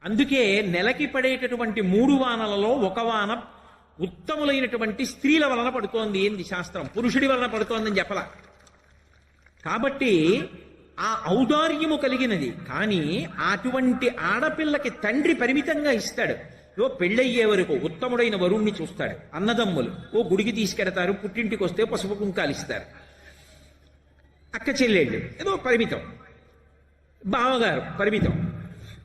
అందుకే నెలకి పడేటటువంటి 3 వానలలో ఒక వాన ఉత్తములైనటువంటి స్త్రీల వలన పడుతోంది ఏంది శాస్త్రం, పురుషుడి వలన పడుతోందని చెప్పలా. కాబట్టి ఆ ఔదార్యము కలిగినది. కానీ అటువంటి ఆడపిల్లకి తండ్రి పరిమితంగా ఇస్తాడు. పెళ్ళయ్యే వరకు ఉత్తముడైన వరుణ్ణి చూస్తాడు. అన్నదమ్ములు గుడికి తీసుకెడతారు, పుట్టింటికి వస్తే పసుపు కుంకాలు ఇస్తారు. అక్క చెల్లెళ్ళు ఏదో పరిమితం, బావగారు పరిమితం,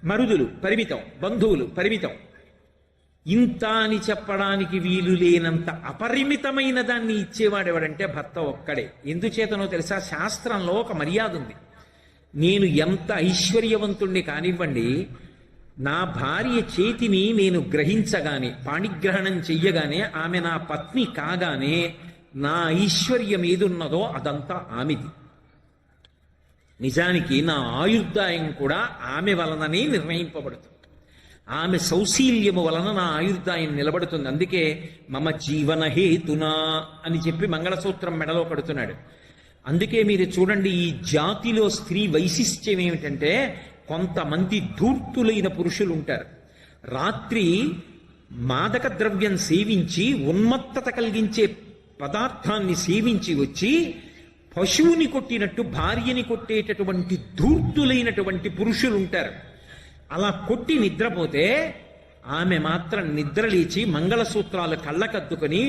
మరుదులు పరిమితం, బంధువులు పరిమితం. ఇంత అని చెప్పడానికి వీలు లేనంత అపరిమితమైన దాన్ని ఇచ్చేవాడెవడంటే భర్త ఒక్కడే. ఎందుచేతనో తెలుసా? శాస్త్రంలో ఒక మర్యాద ఉంది. నేను ఎంత ఐశ్వర్యవంతుణ్ణి కానివ్వండి, నా భార్య చేతిని నేను గ్రహించగానే, పాణిగ్రహణం చెయ్యగానే, ఆమె నా పత్ని కాగానే నా ఐశ్వర్యం ఏదున్నదో అదంతా ఆమెది. నిజానికి నా ఆయుర్దాయం కూడా ఆమె వలననే నిర్ణయింపబడుతుంది. ఆమె సౌశీల్యము వలన నా ఆయుర్దాయం నిలబడుతుంది. అందుకే మమ జీవన హేతునా అని చెప్పి మంగళసూత్రం మెడలో కడుతున్నాడు. అందుకే మీరు చూడండి, ఈ జాతిలో స్త్రీ వైశిష్ట్యం ఏమిటంటే, కొంతమంది ధూర్తులైన పురుషులు ఉంటారు. రాత్రి మాదక ద్రవ్యం సేవించి ఉన్మత్తత కలిగించే పదార్థాన్ని సేవించి వచ్చి పశువుని కొట్టినట్టు భార్యని కొట్టేటటువంటి ధూర్తులైనటువంటి పురుషులు ఉంటారు. అలా కొట్టి నిద్రపోతే ఆమె మాత్రం నిద్రలేచి మంగళసూత్రాలు కళ్ళకద్దుకొని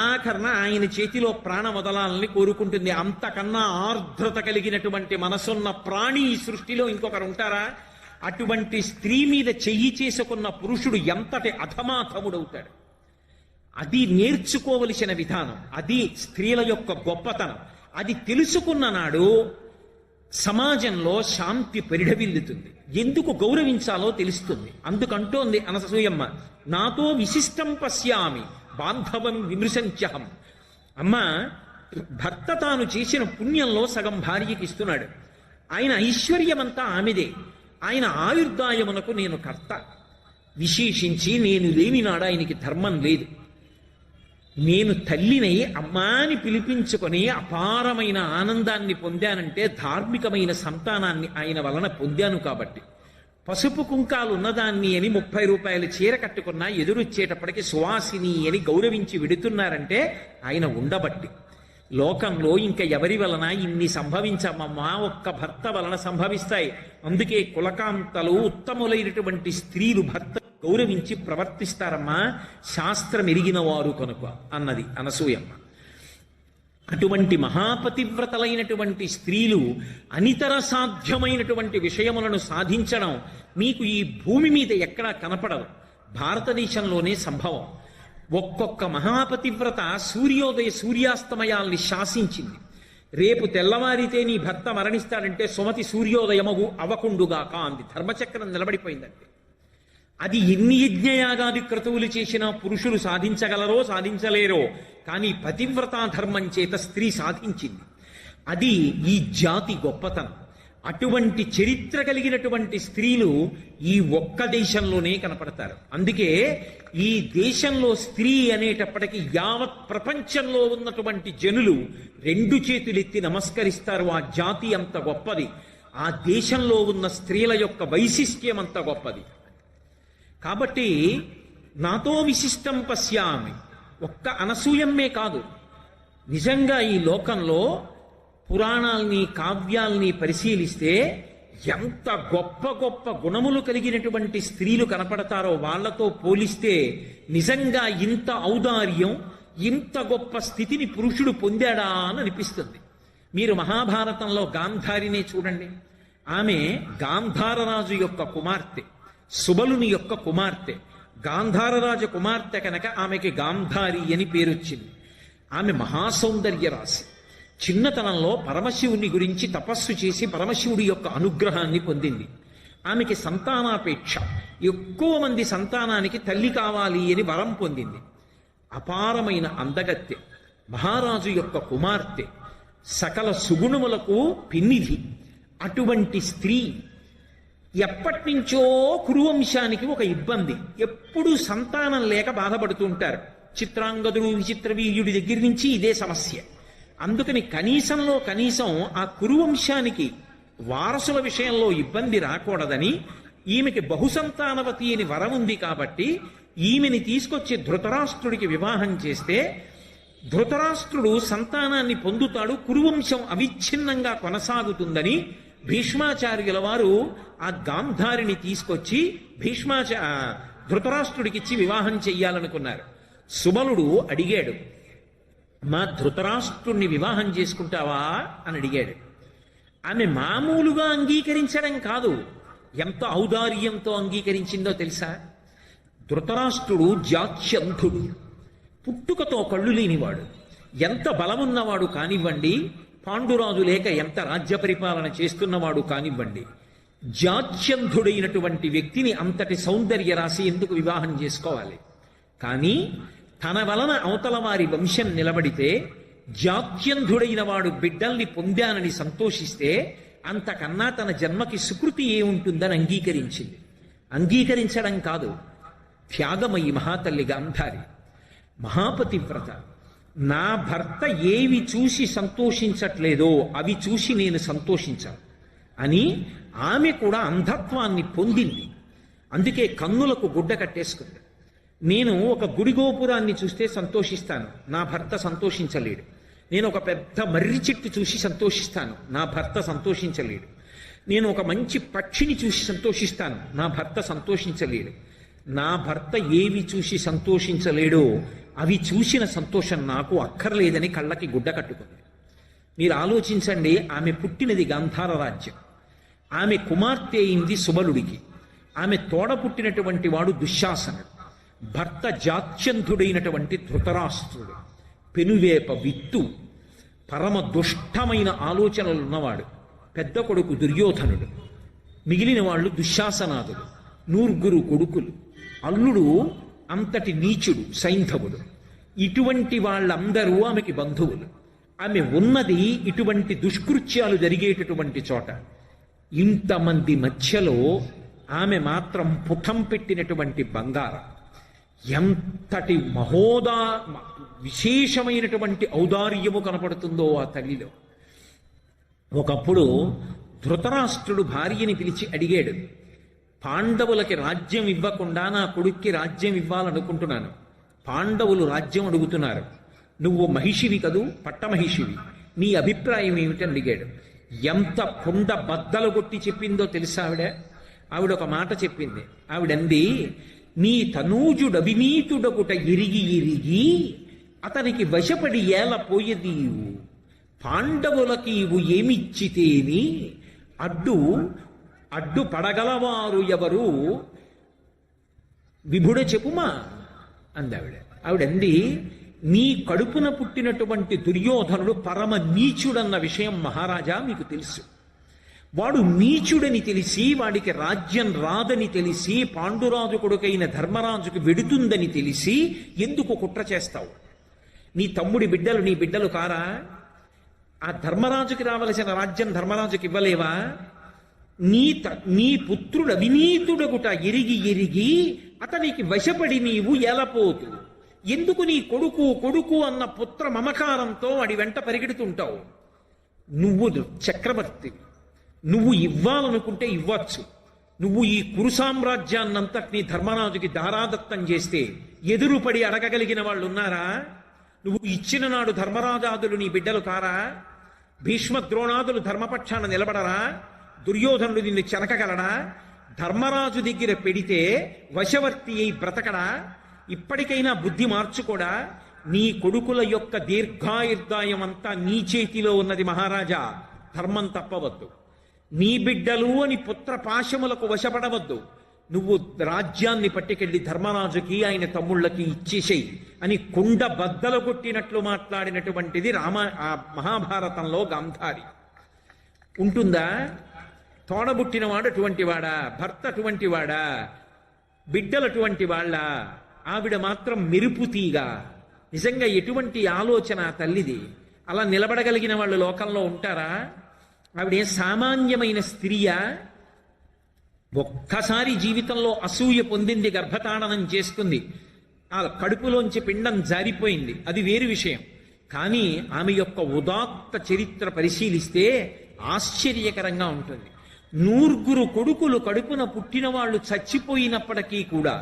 ఆఖరణ ఆయన చేతిలో ప్రాణ వదలాలని కోరుకుంటుంది. అంతకన్నా ఆర్ద్రత కలిగినటువంటి మనసున్న ప్రాణి ఈ సృష్టిలో ఇంకొకరు ఉంటారా? అటువంటి స్త్రీ మీద చెయ్యి చేసుకున్న పురుషుడు ఎంతటి అధమాధముడవుతాడు. అది నేర్చుకోవలసిన విధానం. అది స్త్రీల యొక్క గొప్పతనం. అది తెలుసుకున్న నాడు సమాజంలో శాంతి పరిఢవిల్లుతుంది. ఎందుకు గౌరవించాలో తెలుస్తుంది. అందుకంటోంది అనసూయమ్మ, నాతో విశిష్టం పశ్యామి బాంధవం విమృశంత్యహం. అమ్మ, భర్త తాను చేసిన పుణ్యంలో సగం భార్యకి ఇస్తున్నాడు. ఆయన ఐశ్వర్యమంతా ఆమెదే. ఆయన ఆయుర్దాయమునకు నేను కర్త. విశేషించి నేను లేని నాడు ఆయనకి ధర్మం లేదు. నేను తల్లినై అమ్మాని పిలిపించుకొని అపారమైన ఆనందాన్ని పొందానంటే ధార్మికమైన సంతానాన్ని ఆయన వలన పొందాను. కాబట్టి పసుపు కుంకాలు ఉన్నదాన్ని అని 30 రూపాయల చీర కట్టుకున్నా ఎదురొచ్చేటప్పటికి సువాసిని అని గౌరవించి విడుతున్నారంటే ఆయన ఉండబట్టి. లోకంలో ఇంకా ఎవరి వలన ఇన్ని సంభవించమమ్మా, ఒక్క భర్త వలన సంభవిస్తాయి. అందుకే కులకాంతలు ఉత్తములైనటువంటి స్త్రీలు భర్త గౌరవించి ప్రవర్తిస్తారమ్మా, శాస్త్రం ఎరిగిన వారు కనుక అన్నది అనసూయమ్మ. అటువంటి మహాపతివ్రతలైనటువంటి స్త్రీలు అనితర సాధ్యమైనటువంటి విషయములను సాధించడం మీకు ఈ భూమి మీద ఎక్కడా కనపడదు. భారతదేశంలోనే సంభవం. ఒక్కొక్క మహాపతివ్రత సూర్యాస్తమయాల్ని శాసించింది. రేపు తెల్లవారితే నీ భర్త మరణిస్తాడంటే సుమతి సూర్యోదయమగు అవకుండుగాక అంది. ధర్మచక్రం నిలబడిపోయిందంటే అది ఎన్ని యజ్ఞయాగాది క్రతువులు చేసినా పురుషులు సాధించగలరో సాధించలేరో, కానీ పతివ్రతా ధర్మం చేత స్త్రీ సాధించింది. అది ఈ జాతి గొప్పతనం. అటువంటి చరిత్ర కలిగినటువంటి స్త్రీలు ఈ ఒక్క దేశంలోనే కనపడతారు. అందుకే ఈ దేశంలో స్త్రీ అనేటప్పటికీ యావత్ ప్రపంచంలో ఉన్నటువంటి జనులు 2 చేతులెత్తి నమస్కరిస్తారు. ఆ జాతి అంత గొప్పది. ఆ దేశంలో ఉన్న స్త్రీల యొక్క వైశిష్ట్యం అంత గొప్పది. కాబట్టి నాతో విశిష్టం పశ్యామి ఒక్క అనసూయమ్మే కాదు, నిజంగా ఈ లోకంలో పురాణాల్ని కావ్యాల్ని పరిశీలిస్తే ఎంత గొప్ప గొప్ప గుణములు కలిగినటువంటి స్త్రీలు కనపడతారో వాళ్లతో పోలిస్తే నిజంగా ఇంత ఔదార్యం, ఇంత గొప్ప స్థితిని పురుషుడు పొందాడా అని అనిపిస్తుంది. మీరు మహాభారతంలో గాంధారినే చూడండి. ఆమె గాంధారరాజు యొక్క కుమార్తె, సుబలుని యొక్క కుమార్తె. గాంధారరాజ కుమార్తె కనుక ఆమెకి గాంధారి అని పేరొచ్చింది. ఆమె మహాసౌందర్య రాశి. చిన్నతనంలో పరమశివుని గురించి తపస్సు చేసి పరమశివుడి యొక్క అనుగ్రహాన్ని పొందింది. ఆమెకి సంతానాపేక్ష, ఎక్కువ మంది సంతానానికి తల్లి కావాలి అని వరం పొందింది. అపారమైన అందగత్తె, మహారాజు యొక్క కుమార్తె, సకల సుగుణములకు పిన్నిధి. అటువంటి స్త్రీ ఎప్పటి నుంచో కురువంశానికి ఒక ఇబ్బంది. ఎప్పుడూ సంతానం లేక బాధపడుతూ ఉంటారు. చిత్రాంగదుడు, విచిత్రవీర్యుడి దగ్గర నుంచి ఇదే సమస్య. అందుకని కనీసంలో కనీసం ఆ కురువంశానికి వారసుల విషయంలో ఇబ్బంది రాకూడదని ఈమెకి బహుసంతానవతి అని వరం ఉంది కాబట్టి ఈమెని తీసుకొచ్చి ధృతరాష్ట్రుడికి వివాహం చేస్తే ధృతరాష్ట్రుడు సంతానాన్ని పొందుతాడు, కురువంశం అవిచ్ఛిన్నంగా కొనసాగుతుందని భీష్మాచార్యుల వారు ఆ గాంధారిని తీసుకొచ్చి ధృతరాష్ట్రుడికిచ్చి వివాహం చెయ్యాలనుకున్నారు. సుబలుడు అడిగాడు, మా ధృతరాష్ట్రుణ్ణి వివాహం చేసుకుంటావా అని అడిగాడు. ఆమె మామూలుగా అంగీకరించడం కాదు, ఎంత ఔదార్యంతో అంగీకరించిందో తెలుసా? ధృతరాష్ట్రుడు జాత్యంధుడు, పుట్టుకతో కళ్ళు లేనివాడు, ఎంత బలమున్నవాడు కానివ్వండి, పాండురాజు లేక ఎంత రాజ్య పరిపాలన చేస్తున్నవాడు కానివ్వండి, జాత్యంధుడైనటువంటి వ్యక్తిని అంతటి సౌందర్య రాశి ఎందుకు వివాహం చేసుకోవాలి? కానీ తన వలన అవతల వారి వంశం నిలబడితే, జాత్యంధుడైన వాడు బిడ్డల్ని పొందానని సంతోషిస్తే అంతకన్నా తన జన్మకి సుకృతి ఏముంటుందని అంగీకరించింది. అంగీకరించడం కాదు, త్యాగమయి మహాతల్లి గాంధారి మహాపతివ్రత. నా భర్త ఏవి చూసి సంతోషించట్లేదో అవి చూసి నేను సంతోషించాను అని ఆమె కూడా అంధత్వాన్ని పొందింది. అందుకే కన్నులకు గుడ్డ కట్టేసుకుంది. నేను ఒక గుడి గోపురాన్ని చూస్తే సంతోషిస్తాను, నా భర్త సంతోషించలేడు. నేను ఒక పెద్ద మర్రి చెట్టు చూసి సంతోషిస్తాను, నా భర్త సంతోషించలేడు. నేను ఒక మంచి పక్షిని చూసి సంతోషిస్తాను, నా భర్త సంతోషించలేడు. నా భర్త ఏవి చూసి సంతోషించలేడో అవి చూసిన సంతోషం నాకు అక్కర్లేదని కళ్ళకి గుడ్డ కట్టుకుంది. మీరు ఆలోచించండి, ఆమె పుట్టినది గాంధార రాజ్యం, ఆమె కుమార్తె అయింది సుబలుడికి, ఆమె తోడ పుట్టినటువంటి వాడు దుశ్శాసనుడు, భర్త జాత్యంధుడైనటువంటి ధృతరాష్ట్రుడు, పెనువేప విత్తు, పరమ దుష్టమైన ఆలోచనలున్నవాడు, పెద్ద కొడుకు దుర్యోధనుడు, మిగిలిన వాళ్ళు దుశ్శాసనాదులు, నూర్గురు కొడుకులు, అల్లుడు అంతటి నీచుడు సైంధవుడు. ఇటువంటి వాళ్ళందరూ ఆమెకి బంధువులు. ఆమె ఉన్నది ఇటువంటి దుష్కృత్యాలు జరిగేటటువంటి చోట. ఇంతమంది మధ్యలో ఆమె మాత్రం పుటం పెట్టినటువంటి బంగారం. ఎంతటి విశేషమైనటువంటి ఔదార్యము కనపడుతుందో ఆ తల్లిలో. ఒకప్పుడు ధృతరాష్ట్రుడు భార్యని పిలిచి అడిగాడు, పాండవులకి రాజ్యం ఇవ్వకుండా నా కొడుక్కి రాజ్యం ఇవ్వాలనుకుంటున్నాను, పాండవులు రాజ్యం అడుగుతున్నారు, నువ్వు మహిషివి కదూ, పట్టమహిషివి, నీ అభిప్రాయం ఏమిటని అడిగాడు. ఎంత కుండ బద్దలు కొట్టి చెప్పిందో తెలుసా ఆవిడ ఒక మాట చెప్పింది. ఆవిడంది, నీ తనూజుడు అవినీతుడొకట ఇరిగి ఇరిగి అతనికి వశపడి ఏలపోయేదీవు, పాండవులకి ఇవు ఏమిచ్చితేని అడ్డు పడగలవారు ఎవరు విభుడ చెప్పుమా అందావిడ. ఆవిడంది, నీ కడుపున పుట్టినటువంటి దుర్యోధనుడు పరమ నీచుడన్న విషయం మహారాజా మీకు తెలుసు. వాడు నీచుడని తెలిసి, వాడికి రాజ్యం రాదని తెలిసి, పాండురాజు కొడుకైన ధర్మరాజుకు వెడుతుందని తెలిసి ఎందుకు కుట్ర చేస్తావు? నీ తమ్ముడి బిడ్డలు నీ బిడ్డలు కారా? ఆ ధర్మరాజుకి రావలసిన రాజ్యం ధర్మరాజుకి ఇవ్వలేవా? నీ పుత్రుడు అవినీతుడగుట ఎరిగి ఎరిగి అతనికి వశపడి నీవు ఎలపోతు. ఎందుకు నీ కొడుకు కొడుకు అన్న పుత్ర మమకారంతో వాడి వెంట పరిగెడుతుంటావు? నువ్వు చక్రవర్తి, నువ్వు ఇవ్వాలనుకుంటే ఇవ్వచ్చు. నువ్వు ఈ కురు సామ్రాజ్యాన్నంతటినీ ధర్మరాజుకి దారాదత్తం చేస్తే ఎదురుపడి అడగగలిగిన వాళ్ళు ఉన్నారా? నువ్వు ఇచ్చిన నాడు ధర్మరాజాదులు నీ బిడ్డలు కారా? భీష్మ ద్రోణాదులు ధర్మపక్షాన నిలబడరా? దుర్యోధనుడు నిన్ను చెనకగలడా? ధర్మరాజు దగ్గర పెడితే వశవర్తి అయి బ్రతకడా? ఇప్పటికైనా బుద్ధి మార్చుకోడా? నీ కొడుకుల యొక్క దీర్ఘాయుర్దాయం అంతా నీ చేతిలో ఉన్నది మహారాజా, ధర్మం తప్పవద్దు. నీ బిడ్డలు అని పుత్ర పాశములకు వశపడవద్దు. నువ్వు రాజ్యాన్ని పట్టుకెళ్ళి ధర్మరాజుకి ఆయన తమ్ముళ్ళకి ఇచ్చేసేయి అని కుండ బద్దలు కొట్టినట్లు మాట్లాడినటువంటిది ఆ మహాభారతంలో గాంధారి. ఉంటుందా? తోడబుట్టినవాడు అటువంటి వాడా? భర్త అటువంటి వాడా? బిడ్డలు అటువంటి వాళ్ళ? ఆవిడ మాత్రం మెరుపుతీగా. నిజంగా ఎటువంటి ఆలోచన తల్లిది? అలా నిలబడగలిగిన వాళ్ళు లోకంలో ఉంటారా? ఆవిడ సామాన్యమైన స్త్రీయా? ఒక్కసారి జీవితంలో అసూయ పొందింది, గర్భతాడనం చేసుకుంది, ఆ కడుపులోంచి పిండం జారిపోయింది, అది వేరు విషయం. కానీ ఆమె యొక్క ఉదాత్త చరిత్ర పరిశీలిస్తే ఆశ్చర్యకరంగా ఉంటుంది. నూర్గురు కొడుకులు కడుపున పుట్టిన వాళ్ళు చచ్చిపోయినప్పటికీ కూడా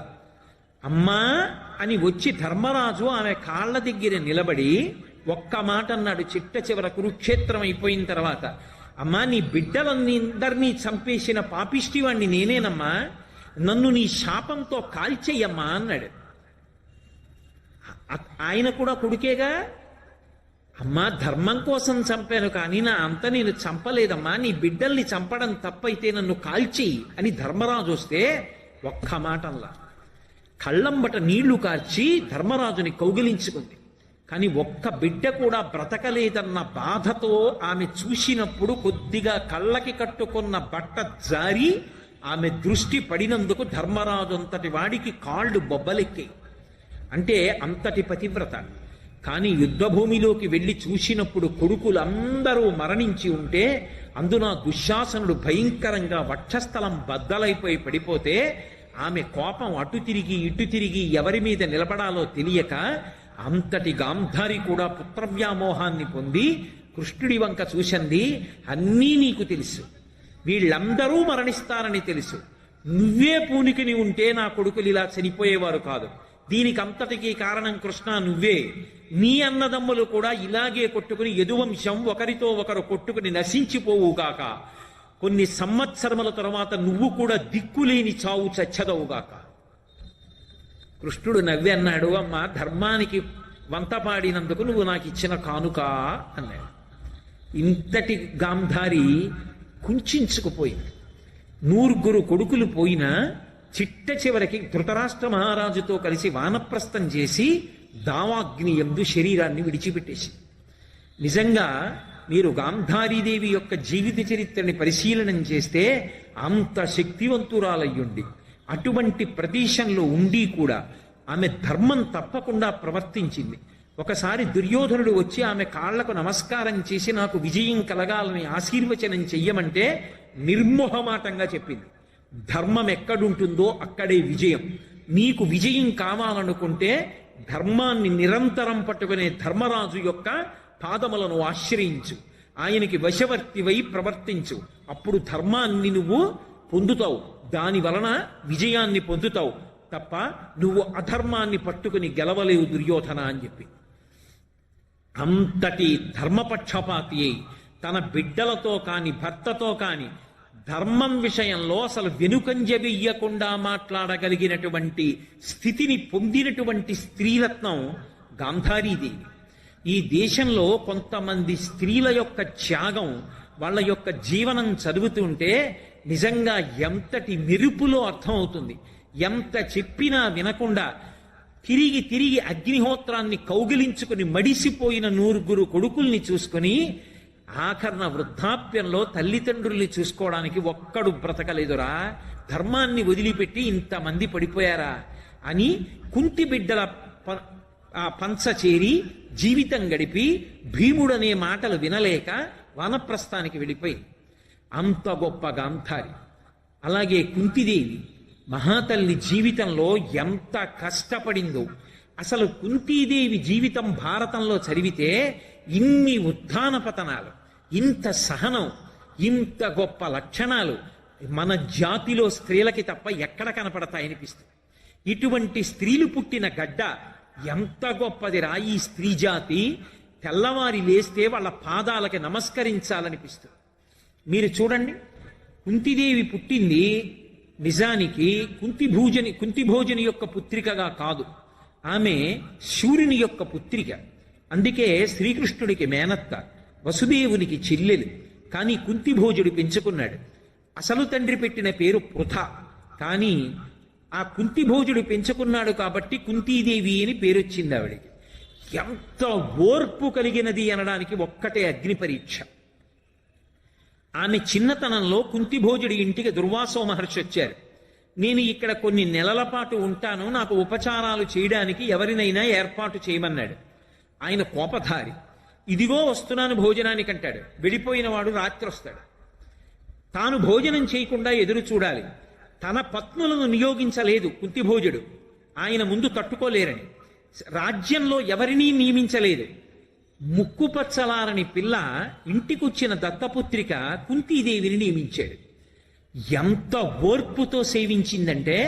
అమ్మా అని వచ్చి ధర్మరాజు ఆమె కాళ్ళ దగ్గర నిలబడి ఒక్క మాట అన్నాడు. చిట్ట చివర కురుక్షేత్రం అయిపోయిన తర్వాత, అమ్మా నీ బిడ్డలందరినీ చంపేసిన పాపిష్టివాణ్ణి నేనేనమ్మా, నన్ను నీ శాపంతో కాల్చేయమ్మా అన్నాడు. ఆయన కూడా కొడుకేగా. అమ్మా ధర్మం కోసం చంపాను కానీ నా అంత నేను చంపలేదమ్మా, నీ బిడ్డల్ని చంపడం తప్పైతే నన్ను కాల్చేయి అని ధర్మరాజు వస్తే ఒక్క మాటల్లా కళ్ళంబట నీళ్లు కార్చి ధర్మరాజుని కౌగిలించుకుంది. కానీ ఒక్క బిడ్డ కూడా బ్రతకలేదన్న బాధతో ఆమె చూసినప్పుడు కొద్దిగా కళ్ళకి కట్టుకున్న బట్ట జారి ఆమె దృష్టి పడినందుకు ధర్మరాజు అంతటి వాడికి కాళ్ళు బొబ్బలెక్కాయి. అంటే అంతటి పతివ్రత. కానీ యుద్ధభూమిలోకి వెళ్ళి చూసినప్పుడు కొడుకులందరూ మరణించి ఉంటే అందున దుశ్శాసనుడు భయంకరంగా వక్షస్థలం బద్దలైపోయి పడిపోతే ఆమె కోపం అటు తిరిగి ఇటు తిరిగి ఎవరి మీద నిలబడాలో తెలియక అంతటి గాంధారి కూడా పుత్రవ్యామోహాన్ని పొంది కృష్ణుడి వంక చూసింది. అన్నీ నీకు తెలుసు, వీళ్ళందరూ మరణిస్తారని తెలుసు, నువ్వే పూనికిని ఉంటే నా కొడుకులు ఇలా చనిపోయేవారు కాదు, దీనికి అంతటికీ కారణం కృష్ణ నువ్వే, నీ అన్నదమ్ములు కూడా ఇలాగే కొట్టుకుని యదువంశం ఒకరితో ఒకరు కొట్టుకుని నశించిపోవుగాక, కొన్ని సంవత్సరముల తర్వాత నువ్వు కూడా దిక్కులేని చావు చచ్చదవుగాక. కృష్ణుడు నవ్వి అన్నాడు, అమ్మ ధర్మానికి వంత పాడినందుకు నువ్వు నాకు ఇచ్చిన కానుక అన్నాడు. ఇంతటి గాంధారి కుంచుకుపోయింది. నూరుగురు కొడుకులు పోయినా చిట్ట చివరికి ధృతరాష్ట్ర మహారాజుతో కలిసి వానప్రస్థం చేసి దావాగ్ని యందు శరీరాన్ని విడిచిపెట్టేసి. నిజంగా మీరు గాంధారీదేవి యొక్క జీవిత చరిత్రని పరిశీలనం చేస్తే అంత శక్తివంతురాలయ్యుండి అటువంటి ప్రదేశంలో ఉండి కూడా ఆమె ధర్మం తప్పకుండా ప్రవర్తించింది. ఒకసారి దుర్యోధనుడు వచ్చి ఆమె కాళ్లకు నమస్కారం చేసి నాకు విజయం కలగాలని ఆశీర్వచనం చెయ్యమంటే నిర్మోహమాటంగా చెప్పింది, ధర్మం ఎక్కడుంటుందో అక్కడే విజయం, నీకు విజయం కావాలనుకుంటే ధర్మాన్ని నిరంతరం పట్టుకునే ధర్మరాజు యొక్క పాదములను ఆశ్రయించు, ఆయనకి వశవర్తివై ప్రవర్తించు, అప్పుడు ధర్మాన్ని నువ్వు పొందుతావు, దాని వలన విజయాన్ని పొందుతావు తప్ప నువ్వు అధర్మాన్ని పట్టుకుని గెలవలేవు దుర్యోధన అని చెప్పి. అంతటి ధర్మపక్షపాతి అయి తన బిడ్డలతో కాని భర్తతో కాని ధర్మం విషయంలో అసలు వెనుకంజ వెయ్యకుండా మాట్లాడగలిగినటువంటి స్థితిని పొందినటువంటి స్త్రీరత్నం గాంధారీదేవి. ఈ దేశంలో కొంతమంది స్త్రీల యొక్క త్యాగం, వాళ్ళ యొక్క జీవనం చదువుతుంటే నిజంగా ఎంతటి మెరుపులో అర్థమవుతుంది. ఎంత చెప్పినా వినకుండా తిరిగి తిరిగి అగ్నిహోత్రాన్ని కౌగిలించుకుని మడిసిపోయిన నూరుగురు కొడుకుల్ని చూసుకుని ఆఖరణ వృద్ధాప్యంలో తల్లిదండ్రుల్ని చూసుకోవడానికి ఒక్కడు బ్రతకలేదురా, ధర్మాన్ని వదిలిపెట్టి ఇంతమంది పడిపోయారా అని కుంతి బిడ్డల పంచ చేరి జీవితం గడిపి భీముడనే మాటలు వినలేక వానప్రస్థానికి వెళ్ళిపోయి. అంత గొప్ప గాంధారి. అలాగే కుంతిదేవి మహాతల్లి జీవితంలో ఎంత కష్టపడిందో. అసలు కుంతీదేవి జీవితం భారతంలో చదివితే ఇన్ని ఉత్థాన పతనాలు, ఇంత సహనం, ఇంత గొప్ప లక్షణాలు మన జాతిలో స్త్రీలకి తప్ప ఎక్కడ కనపడతాయనిపిస్తుంది. ఇటువంటి స్త్రీలు పుట్టిన గడ్డ ఎంత గొప్పదిరా ఈ స్త్రీ జాతి. తెల్లవారి లేస్తే వాళ్ళ పాదాలకి నమస్కరించాలనిపిస్తుంది. మీరు చూడండి, కుంతిదేవి పుట్టింది నిజానికి కుంతిభోజని యొక్క పుత్రికగా కాదు, ఆమె శూరుని యొక్క పుత్రిక. అందుకే శ్రీకృష్ణుడికి మేనత్త, వసుదేవునికి చెల్లెలు. కానీ కుంతిభోజుడు పెంచుకున్నాడు. అసలు తండ్రి పెట్టిన పేరు పృథ, కానీ ఆ కుంతిభోజుడు పెంచుకున్నాడు కాబట్టి కుంతీదేవి అని పేరొచ్చింది ఆవిడికి. ఎంత ఓర్పు కలిగినది అనడానికి ఒక్కటే అగ్ని పరీక్ష. ఆమె చిన్నతనంలో కుంతిభోజుడి ఇంటికి దుర్వాసో మహర్షి వచ్చారు. నేను ఇక్కడ కొన్ని నెలల పాటు ఉంటాను, నాకు ఉపచారాలు చేయడానికి ఎవరినైనా ఏర్పాటు చేయమన్నాడు. ఆయన కోపధారి. ఇదిగో వస్తున్నాను భోజనానికి అంటాడు. వెళ్ళిపోయిన వాడు రాత్రి వస్తాడు. తాను భోజనం చేయకుండా ఎదురు చూడాలి. తన పత్నులను నియోగించలేదు కుంతిభోజుడు, ఆయన ముందు తట్టుకోలేరని. రాజ్యంలో ఎవరినీ నియమించలేదు. ముక్కుపచ్చలారని పిల్ల ఇంటికొచ్చిన దత్తపుత్రిక కుంతీదేవిని నియమించాడు. ఎంత ఓర్పుతో సేవించిందంటే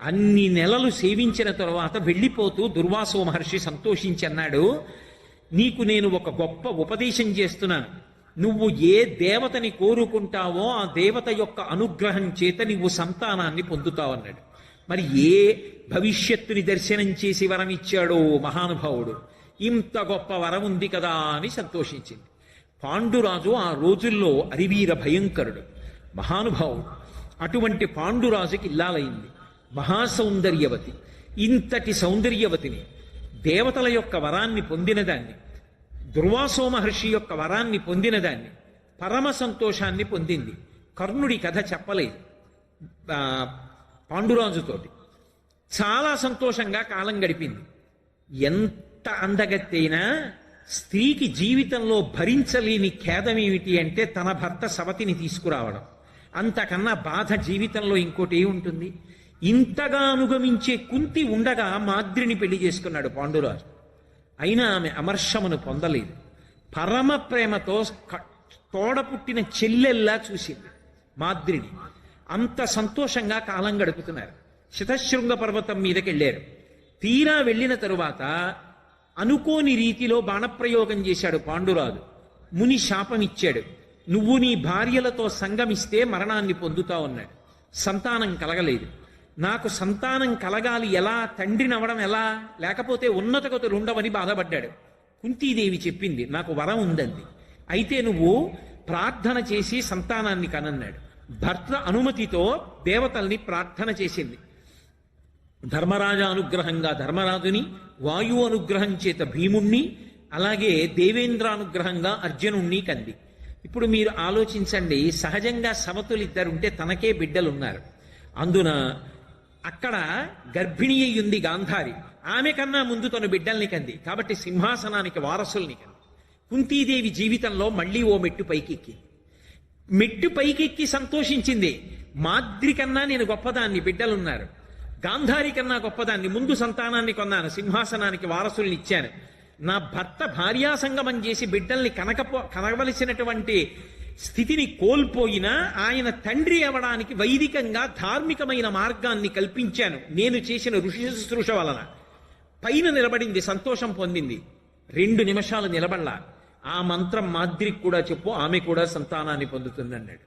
అన్ని నెలలు సేవించిన తరువాత వెళ్ళిపోతూ దుర్వాసో మహర్షి సంతోషించి అన్నాడు, నీకు నేను ఒక గొప్ప ఉపదేశం చేస్తున్నాను. నువ్వు ఏ దేవతని కోరుకుంటావో ఆ దేవత యొక్క అనుగ్రహం చేత నువ్వు సంతానాన్ని పొందుతావు అన్నాడు. మరి ఏ భవిష్యత్తుని దర్శనం చేసి వరం ఇచ్చాడో మహానుభావుడు. ఇంత గొప్ప వరం ఉంది కదా అని సంతోషించింది. పాండురాజు ఆ రోజుల్లో అరివీర భయంకరుడు, మహానుభావుడు. అటువంటి పాండురాజుకి ఇల్లాలైంది మహాసౌందర్యవతి. ఇంతటి సౌందర్యవతిని, దేవతల యొక్క వరాన్ని పొందినదాన్ని, దుర్వాసో మహర్షి యొక్క వరాన్ని పొందినదాన్ని, పరమ సంతోషాన్ని పొందింది. కర్ణుడి కథ చెప్పలేదు పాండురాజుతోటి. చాలా సంతోషంగా కాలం గడిపింది. ఎంత అందగత్తైనా స్త్రీకి జీవితంలో భరించలేని ఖేదమేమిటి అంటే తన భర్త సవతిని తీసుకురావడం. అంతకన్నా బాధ జీవితంలో ఇంకోటి ఏముంటుంది? ఇంతగా అనుగమించే కుంతి ఉండగా మాద్రిని పెళ్లి చేసుకున్నాడు పాండురాజు. అయినా ఆమె అమర్షమును పొందలేదు. పరమ ప్రేమతో తోడ పుట్టిన చెల్లెల్లా చూసింది మాద్రిని. అంత సంతోషంగా కాలం గడుపుతున్నారు. శతశృంగ పర్వతం మీదకి వెళ్ళారు. తీరా వెళ్ళిన తరువాత అనుకోని రీతిలో బాణప్రయోగం చేశాడు పాండురాజు. ముని శాపం ఇచ్చాడు, నువ్వు నీ భార్యలతో సంగమిస్తే మరణాన్ని పొందుతావు అన్నాడు. సంతానం కలగలేదు. నాకు సంతానం కలగాలి ఎలా, తండ్రినవడం ఎలా, లేకపోతే ఉన్నత గతులు ఉండవని బాధపడ్డాడు. కుంతీదేవి చెప్పింది, నాకు వరం ఉందంది. అయితే నువ్వు ప్రార్థన చేసి సంతానాన్ని కనన్నాడు. భర్త అనుమతితో దేవతల్ని ప్రార్థన చేసింది. ధర్మరాజ అనుగ్రహంగా ధర్మరాజుని, వాయు అనుగ్రహం చేత భీముణ్ణి, అలాగే దేవేంద్రానుగ్రహంగా అర్జునుణ్ణి కంది. ఇప్పుడు మీరు ఆలోచించండి, సహజంగా సమతులిద్దరుంటే తనకే బిడ్డలున్నారు. అందున అక్కడ గర్భిణి అయ్యుంది గాంధారి. ఆమె కన్నా ముందు తను బిడ్డల్ని కంది. కాబట్టి సింహాసనానికి వారసుల్ని కంది. కుంతీదేవి జీవితంలో మళ్ళీ ఓ మెట్టు పైకెక్కి సంతోషించింది. మాద్రి కన్నా నేను గొప్పదాన్ని, బిడ్డలున్నారు. గాంధారి కన్నా గొప్పదాన్ని, ముందు సంతానాన్ని కొన్నాను, సింహాసనానికి వారసుల్ని ఇచ్చాను. నా భర్త భార్యాసంగమం చేసి బిడ్డల్ని కనవలసినటువంటి స్థితిని కోల్పోయినా ఆయన తండ్రి అవడానికి వైదికంగా ధార్మికమైన మార్గాన్ని కల్పించాను. నేను చేసిన ఋషి శుశ్రూష వలన పైన నిలబడింది, సంతోషం పొందింది. 2 నిమిషాలు నిలబడలా. ఆ మంత్రం మాద్రికి కూడా చెప్పు, ఆమె కూడా సంతానాన్ని పొందుతుంది అన్నాడు.